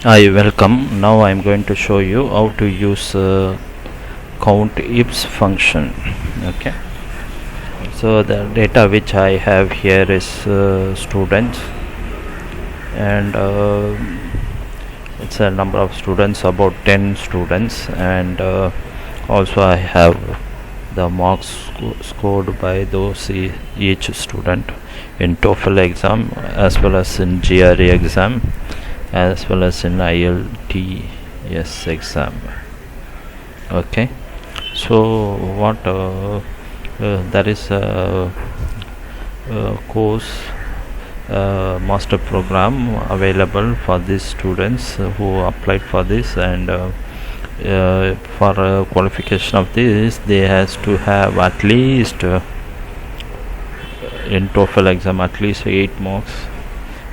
Hi, welcome. Now I am going to show you how to use CountIFs function. Okay. So the data which I have here is students, and it's a number of students, about 10 students, and also I have the marks scored by those each student in TOEFL exam as well as in GRE exam as well as in IELTS exam. Okay, so what there is a course master program available for these students who applied for this, and for qualification of this they has to have at least in TOEFL exam at least 8 marks,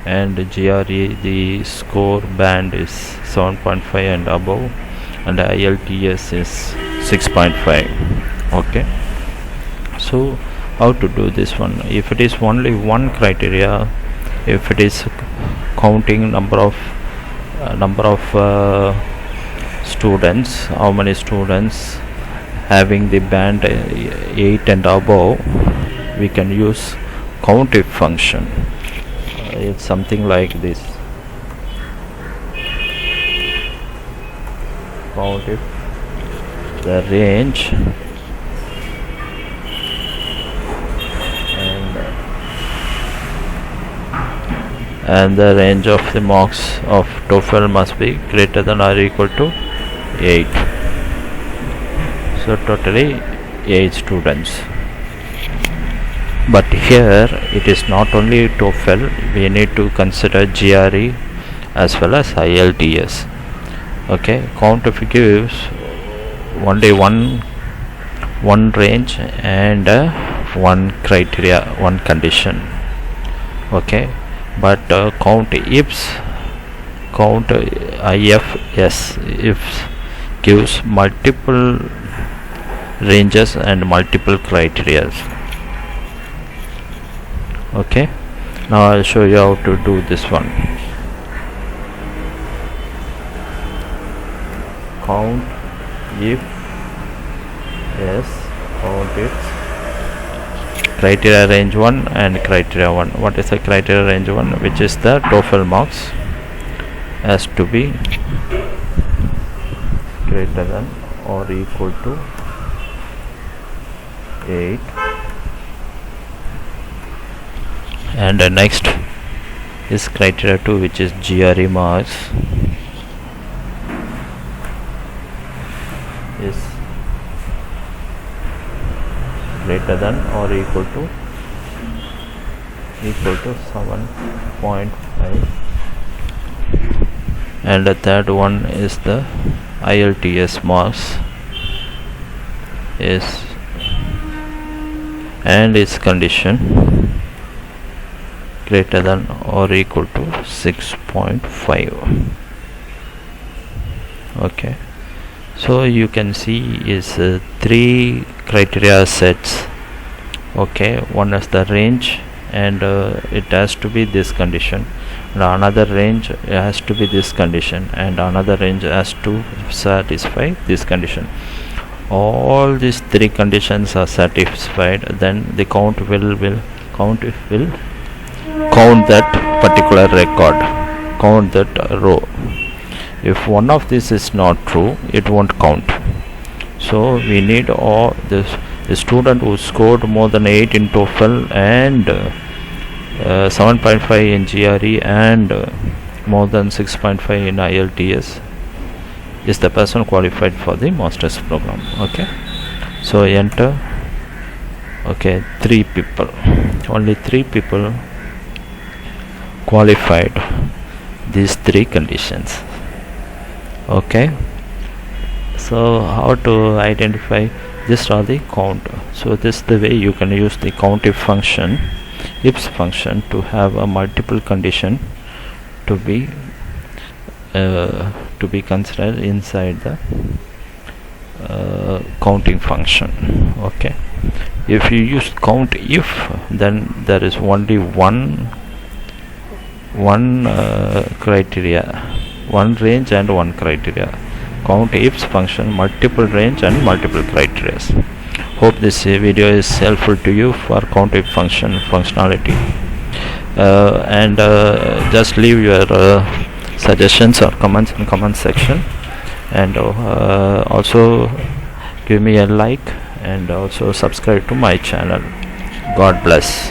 and GRE the score band is 7.5 and above, and IELTS is 6.5. okay, so how to do this one? If it is only one criteria, if it is counting number of students, how many students having the band 8 and above, we can use COUNTIF function. It's something like this: COUNTIF the range and the range of the marks of TOEFL must be greater than or equal to 8. So totally 8 students. But here it is not only TOEFL, we need to consider GRE as well as IELTS. Okay, COUNTIF gives only one range and one criteria, one condition. Okay, but CountIFs gives multiple ranges and multiple criteria. Okay, now I'll show you how to do this one. CountIFs criteria range 1 and criteria 1. What is the criteria range 1? Which is the TOEFL marks has to be greater than or equal to 8, and next is criteria 2, which is GRE marks is greater than or equal to 7.5, and the third one is the IELTS marks is and its condition greater than or equal to 6.5. okay, so you can see is 3 criteria sets. Okay, one is the range, and it has to be this condition, and another range has to be this condition, and another range has to satisfy this condition. All these 3 conditions are satisfied, then the COUNTIF will count that particular record, count that row. If one of these is not true, it won't count. So we need all this. The student who scored more than 8 in TOEFL and 7.5 in GRE and more than 6.5 in IELTS is the person qualified for the master's program. Okay, so enter. Okay, 3 people, only 3 people qualified these 3 conditions. Okay, so how to identify? These are the count. So this is the way you can use the COUNTIF function, IFS function, to have a multiple condition to be considered inside the counting function. Okay, if you use COUNTIF, then there is only one criteria one range and one criteria. CountIFs function multiple range and multiple criteria. Hope this video is helpful to you for CountIF functionality. And just leave your suggestions or comments in comment section, and also give me a like, and also subscribe to my channel. God bless.